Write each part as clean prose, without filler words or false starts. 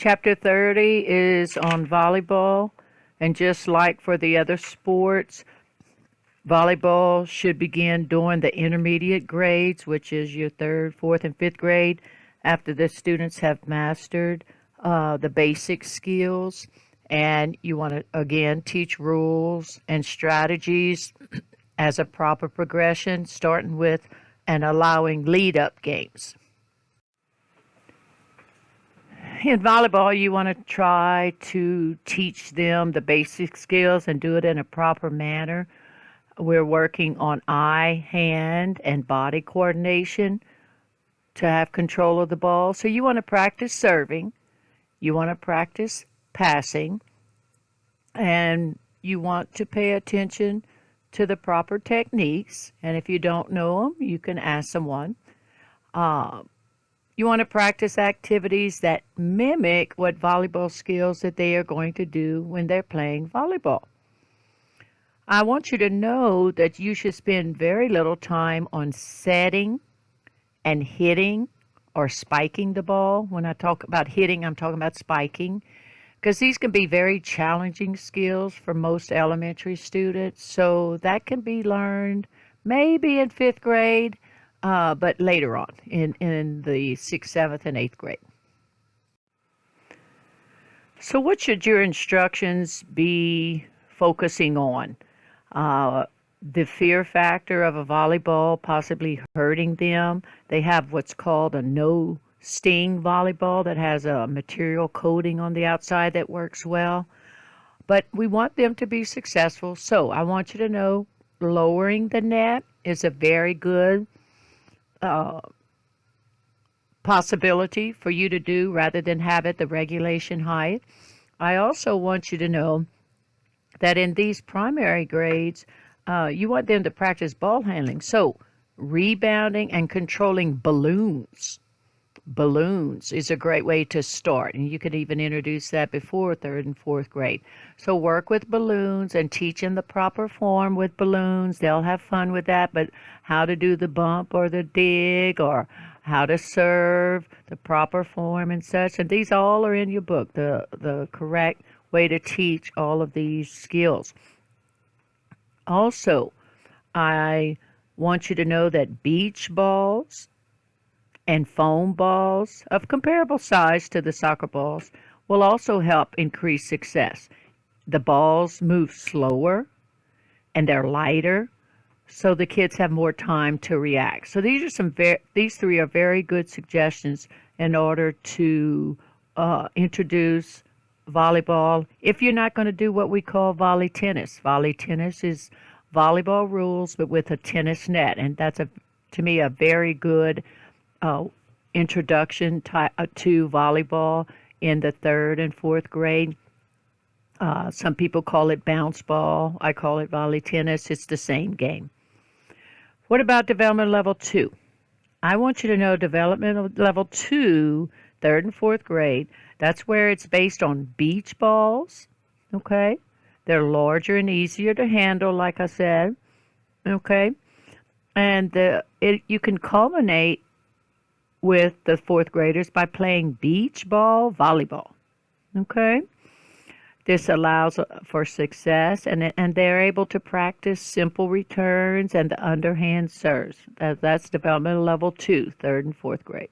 Chapter 30 is on volleyball, and just like for the other sports, volleyball should begin during the intermediate grades, which is your third, fourth, and fifth grade, after the students have mastered the basic skills. And you want to, again, teach rules and strategies as a proper progression, starting with and allowing lead up games. In volleyball, you want to try to teach them the basic skills and do it in a proper manner. We're working on eye, hand, and body coordination to have control of the ball. So you want to practice serving, you want to practice passing, and you want to pay attention to the proper techniques. And if you don't know them, you can ask someone. Uh, you want to practice activities that mimic what volleyball skills that they are going to do when they're playing volleyball. I want you to know that you should spend very little time on setting and hitting or spiking the ball. When I talk about hitting, I'm talking about spiking because these can be very challenging skills for most elementary students. So that can be learned maybe in fifth grade, but later on in the sixth, seventh, and eighth grade. So, what should your instructions be focusing on? Uh, the fear factor of a volleyball possibly hurting them. They have what's called a no sting volleyball that has a material coating on the outside that works well. But we want them to be successful. So I want you to know lowering the net is a very good uh, possibility for you to do rather than have it the regulation height. I also want you to know that in these primary grades, you want them to practice ball handling. So, rebounding and controlling balloons. Balloons is a great way to start, and you could even introduce that before third and fourth grade. So, work with balloons and teach them the proper form with balloons. They'll have fun with that, but how to do the bump or the dig or how to serve, the proper form and such. And these all are in your book, the correct way to teach all of these skills. Also, I want you to know that beach balls and foam balls of comparable size to the soccer balls will also help increase success. The balls move slower and they're lighter, so the kids have more time to react. So these three are very good suggestions in order to introduce volleyball. If you're not going to do what we call volley tennis is volleyball rules but with a tennis net, and that's to me a very good uh, introduction to volleyball in the third and fourth grade. Some people call it bounce ball. I call it volley tennis. It's the same game. What about development level two? I want you to know development level two, third and fourth grade, that's where it's based on beach balls. Okay? They're larger and easier to handle, like I said. Okay? And you can culminate with the fourth graders by playing beach ball volleyball. Okay? This allows for success, and they're able to practice simple returns and the underhand serves. That's developmental level two, third and fourth grade.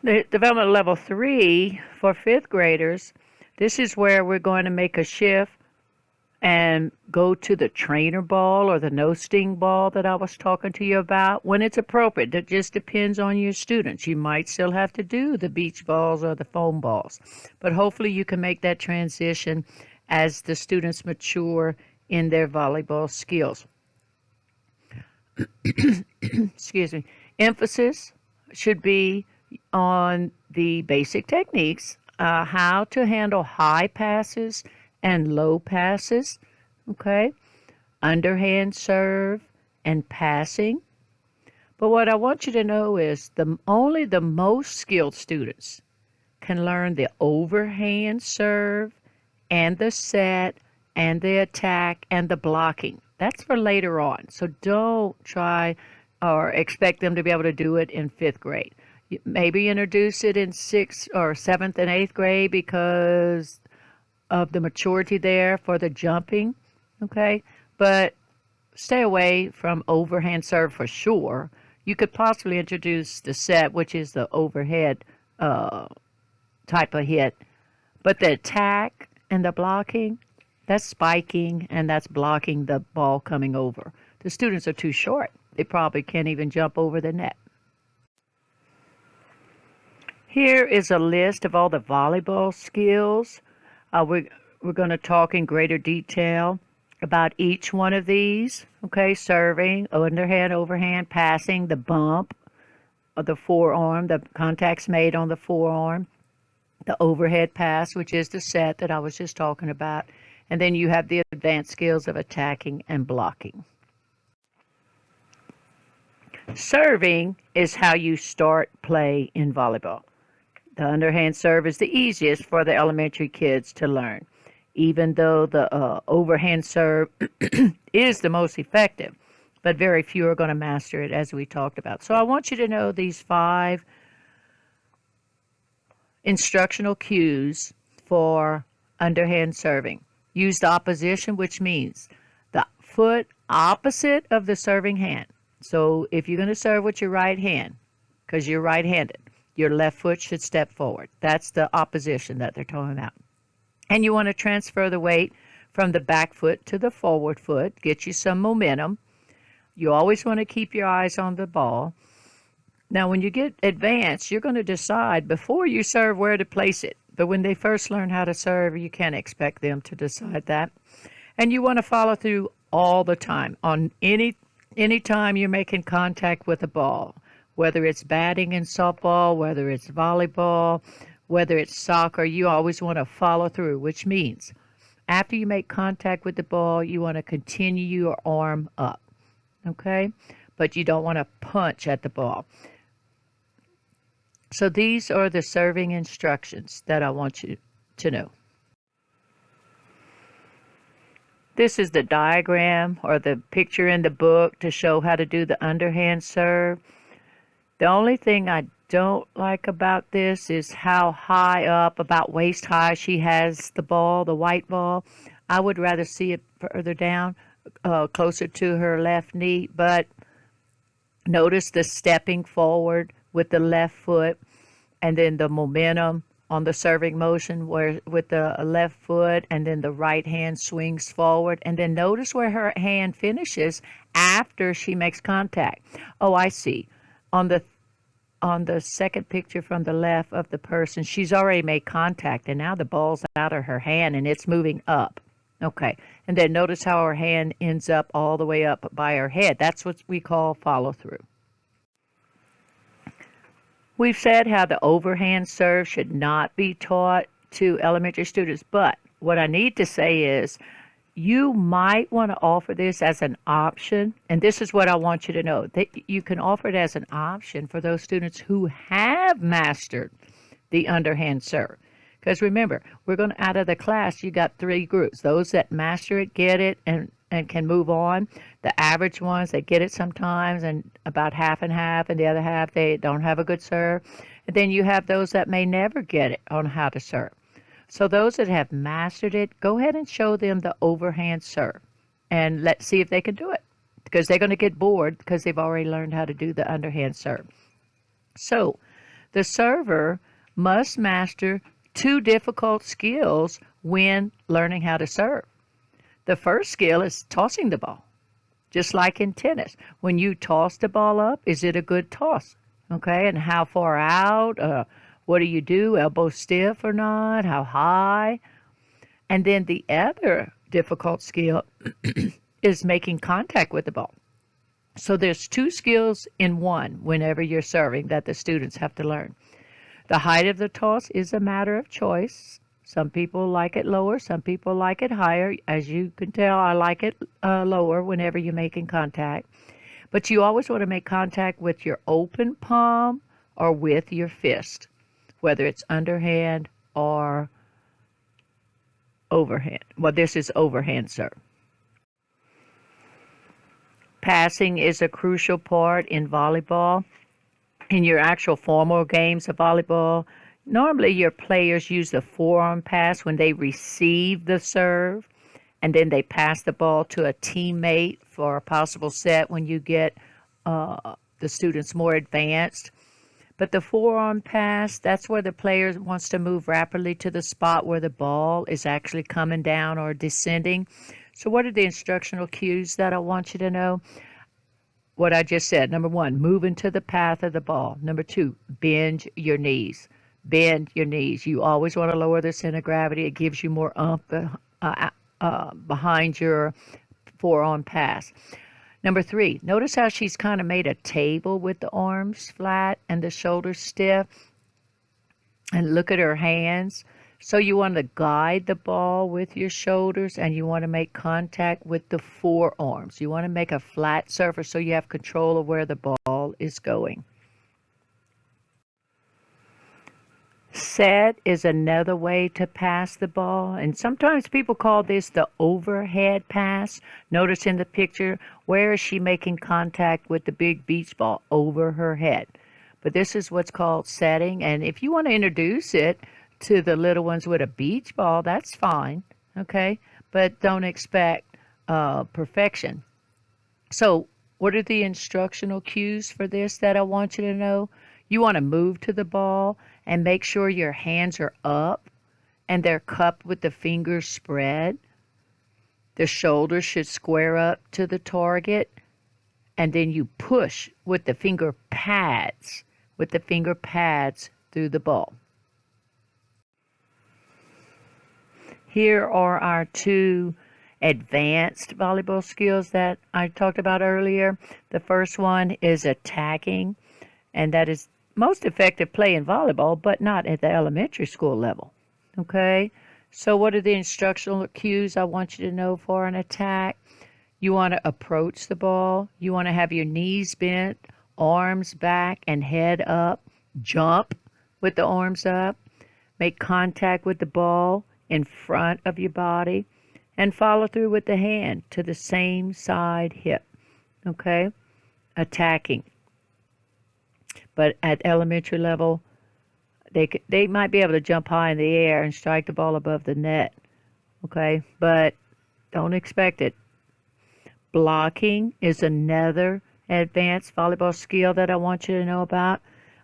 The developmental level three for fifth graders, this is where we're going to make a shift and go to the trainer ball or the no sting ball that I was talking to you about when it's appropriate. That just depends on your students. You might still have to do the beach balls or the foam balls, but hopefully you can make that transition as the students mature in their volleyball skills. Excuse me. Emphasis should be on the basic techniques, how to handle high passes and low passes, okay, underhand serve and passing. But what I want you to know is only the most skilled students can learn the overhand serve and the set and the attack and the blocking. That's for later on. So don't try or expect them to be able to do it in fifth grade. Maybe introduce it in sixth or seventh and eighth grade because of the maturity there for the jumping. Okay, but stay away from overhand serve for sure. You could possibly introduce the set, which is the overhead uh, type of hit, but the attack and the blocking, that's spiking and that's blocking the ball coming over. The students are too short. They probably can't even jump over the net. Here is a list of all the volleyball skills. We're going to talk in greater detail about each one of these. Okay, serving, underhand, overhand, passing, the bump of the forearm, the contacts made on the forearm, the overhead pass, which is the set that I was just talking about, and then you have the advanced skills of attacking and blocking. Serving is how you start play in volleyball. The underhand serve is the easiest for the elementary kids to learn, even though the overhand serve is the most effective, but very few are going to master it, as we talked about. So I want you to know these 5 instructional cues for underhand serving. Use the opposition, which means the foot opposite of the serving hand. So if you're going to serve with your right hand, because you're right-handed, your left foot should step forward. That's the opposition that they're talking about. And you want to transfer the weight from the back foot to the forward foot, get you some momentum. You always want to keep your eyes on the ball. Now, when you get advanced, you're going to decide before you serve where to place it. But when they first learn how to serve, you can't expect them to decide that. And you want to follow through all the time on any time you're making contact with a ball, whether it's batting in softball, whether it's volleyball, whether it's soccer, you always want to follow through, which means after you make contact with the ball, you want to continue your arm up, okay? But you don't want to punch at the ball. So these are the serving instructions that I want you to know. This is the diagram or the picture in the book to show how to do the underhand serve. The only thing I don't like about this is how high up, about waist high, she has the ball, the white ball. I would rather see it further down, closer to her left knee, but notice the stepping forward with the left foot and then the momentum on the serving motion where with the left foot and then the right hand swings forward, and then notice where her hand finishes after she makes contact. Oh, I see. On the second picture from the left of the person, she's already made contact and now the ball's out of her hand and it's moving up. Okay. And then notice how her hand ends up all the way up by her head. That's what we call follow through. We've said how the overhand serve should not be taught to elementary students, but what I need to say is you might want to offer this as an option, and this is what I want you to know, that you can offer it as an option for those students who have mastered the underhand serve. Because remember, we're going to, out of the class, you got 3 groups. Those that master it, get it, and can move on. The average ones, they get it sometimes, and about half and half, and the other half, they don't have a good serve. And then you have those that may never get it on how to serve. So those that have mastered it, go ahead and show them the overhand serve, and let's see if they can do it, because they're going to get bored because they've already learned how to do the underhand serve. So the server must master 2 difficult skills when learning how to serve. The first skill is tossing the ball, just like in tennis. When you toss the ball up, is it a good toss? Okay, and how far out? What do you do? Elbow stiff or not? How high? And then the other difficult skill is making contact with the ball. So there's 2 skills in one whenever you're serving that the students have to learn. The height of the toss is a matter of choice. Some people like it lower, some people like it higher. As you can tell, I like it lower whenever you're making contact. But you always want to make contact with your open palm or with your fist, whether it's underhand or overhand. Well, this is overhand serve. Passing is a crucial part in volleyball. In your actual formal games of volleyball, normally your players use the forearm pass when they receive the serve, and then they pass the ball to a teammate for a possible set when you get the students more advanced. But the forearm pass, that's where the player wants to move rapidly to the spot where the ball is actually coming down or descending. So, what are the instructional cues that I want you to know? What I just said. Number one, move into the path of the ball. Number two, bend your knees. Bend your knees. You always want to lower the center of gravity. It gives you more behind your forearm pass. Number three, notice how she's kind of made a table with the arms flat and the shoulders stiff. And look at her hands. So you want to guide the ball with your shoulders and you want to make contact with the forearms. You want to make a flat surface so you have control of where the ball is going. Set is another way to pass the ball, and sometimes people call this the overhead pass. Notice in the picture, where is she making contact with the big beach ball? Over her head. But this is what's called setting, and if you want to introduce it to the little ones with a beach ball, that's fine, okay? But don't expect perfection. So, what are the instructional cues for this that I want you to know? You want to move to the ball and make sure your hands are up and they're cupped with the fingers spread. The shoulders should square up to the target, and then you push with the finger pads, through the ball. Here are our two advanced volleyball skills that I talked about earlier. The first one is attacking, and that is most effective play in volleyball, but not at the elementary school level. Okay? So what are the instructional cues I want you to know for an attack? You want to approach the ball. You want to have your knees bent, arms back, and head up. Jump with the arms up. Make contact with the ball in front of your body. And follow through with the hand to the same side hip. Okay? Attacking. But at elementary level, they might be able to jump high in the air and strike the ball above the net. Okay? But don't expect it. Blocking is another advanced volleyball skill that I want you to know about.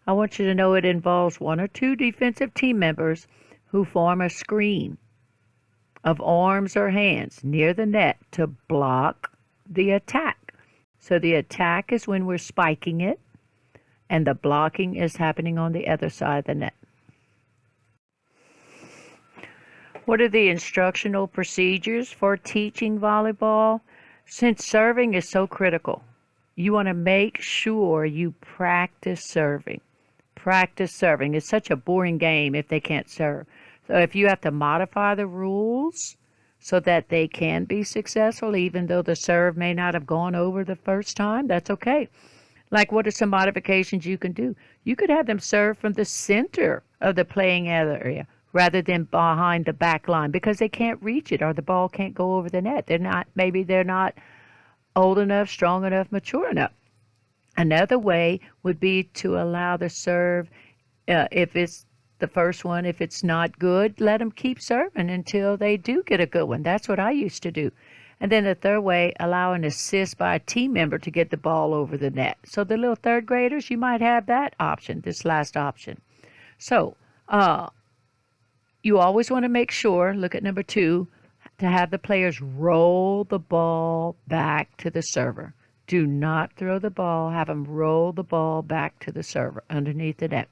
I want you to know it involves one or two defensive team members who form a screen of arms or hands near the net to block the attack. So the attack is when we're spiking it, and the blocking is happening on the other side of the net. What are the instructional procedures for teaching volleyball? Since serving is so critical, you want to make sure you practice serving. Practice serving. It's such a boring game if they can't serve. So if you have to modify the rules so that they can be successful, even though the serve may not have gone over the first time, that's okay. Like, what are some modifications you can do? You could have them serve from the center of the playing area rather than behind the back line because they can't reach it or the ball can't go over the net. Maybe they're not old enough, strong enough, mature enough. Another way would be to allow the serve, if it's the first one, if it's not good, let them keep serving until they do get a good one. That's what I used to do. And then the third way, allow an assist by a team member to get the ball over the net. So the little third graders, you might have that option, this last option. So you always want to make sure, look at number 2, to have the players roll the ball back to the server. Do not throw the ball. Have them roll the ball back to the server underneath the net.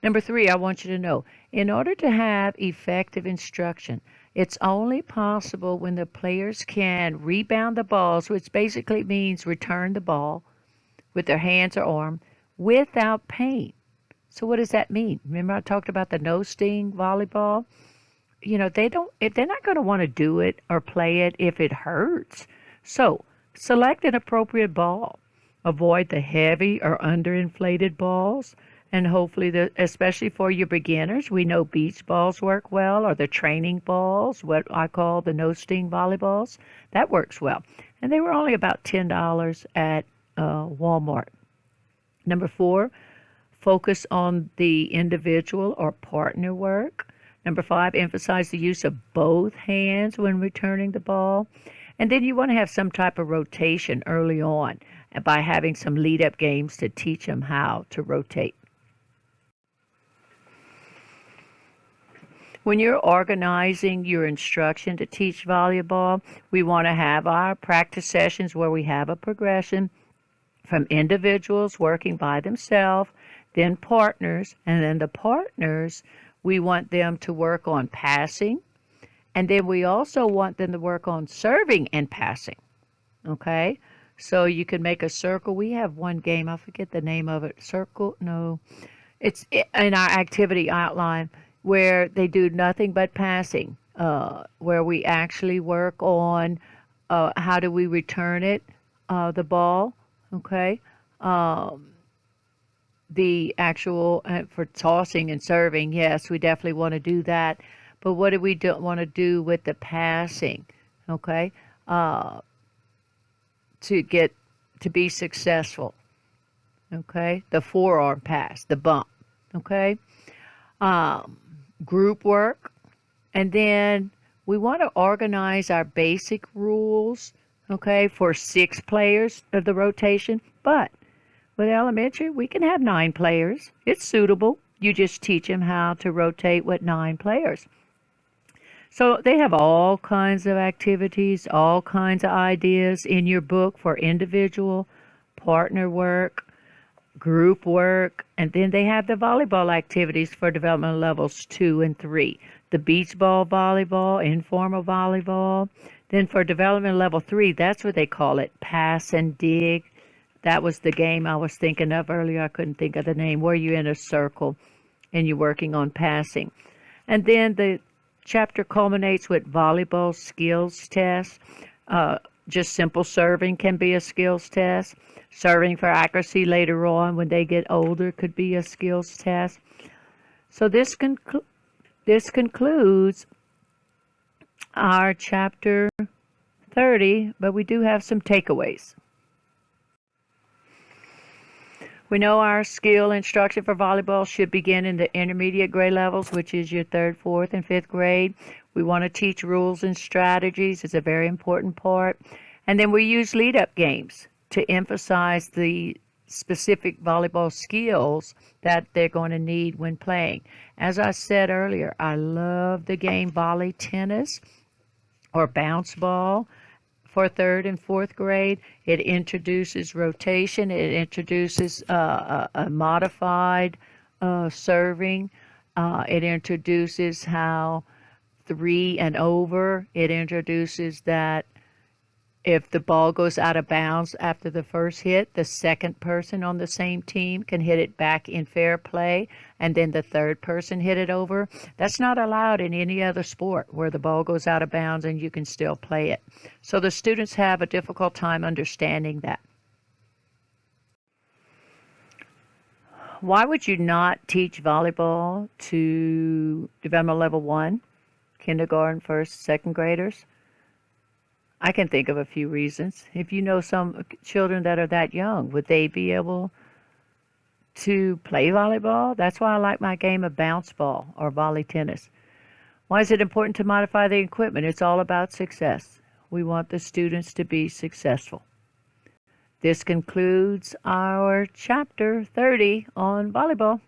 Number 3, I want you to know, in order to have effective instruction, it's only possible when the players can rebound the balls, which basically means return the ball with their hands or arm without pain. So what does that mean? Remember I talked about the no sting volleyball? They're not going to want to do it or play it if it hurts. So select an appropriate ball. Avoid the heavy or underinflated balls. And hopefully, especially for your beginners, we know beach balls work well, or the training balls, what I call the no-sting volleyballs. That works well. And they were only about $10 at Walmart. Number 4, Focus on the individual or partner work. Number 5, emphasize the use of both hands when returning the ball. And then you want to have some type of rotation early on by having some lead up games to teach them how to rotate. When you're organizing your instruction to teach volleyball, we want to have our practice sessions where we have a progression from individuals working by themselves, then partners, and then the partners, we want them to work on passing, and then we also want them to work on serving and passing. Okay? So you can make a circle. We have one game, I forget the name of it. Circle? No. It's in our activity outline where they do nothing but passing, where we actually work on how do we return it, the ball, okay? The actual, for tossing and serving, yes, we definitely want to do that. But what do we want to do with the passing, okay? To get to be successful, okay? The forearm pass, the bump, okay? Group work, and then we want to organize our basic rules, okay, for 6 players of the rotation. But with elementary, we can have 9 players. It's suitable. You just teach them how to rotate with 9 players. So they have all kinds of activities, all kinds of ideas in your book for individual, partner work, group work, and then they have the volleyball activities for developmental levels 2 and 3. The beach ball volleyball, informal volleyball. Then for developmental level 3, that's what they call it, pass and dig. That was the game I was thinking of earlier. I couldn't think of the name, where you're in a circle and you're working on passing. And then the chapter culminates with volleyball skills test. Just simple serving can be a skills test. Serving for accuracy later on when they get older could be a skills test. So this concludes our chapter 30, but we do have some takeaways. We know our skill instruction for volleyball should begin in the intermediate grade levels, which is your 3rd, 4th, and 5th grade. We want to teach rules and strategies. It's a very important part. And then we use lead-up games to emphasize the specific volleyball skills that they're going to need when playing. As I said earlier, I love the game volley tennis or bounce ball for 3rd and 4th grade. It introduces rotation. It introduces a modified serving. It introduces how 3 and over. It introduces that if the ball goes out of bounds after the first hit, the second person on the same team can hit it back in fair play, and then the third person hit it over. That's not allowed in any other sport where the ball goes out of bounds and you can still play it. So the students have a difficult time understanding that. Why would you not teach volleyball to developmental level 1, kindergarten, 1st, 2nd graders? I can think of a few reasons. If you know some children that are that young, would they be able to play volleyball? That's why I like my game of bounce ball or volley tennis. Why is it important to modify the equipment? It's all about success. We want the students to be successful. This concludes our chapter 30 on volleyball.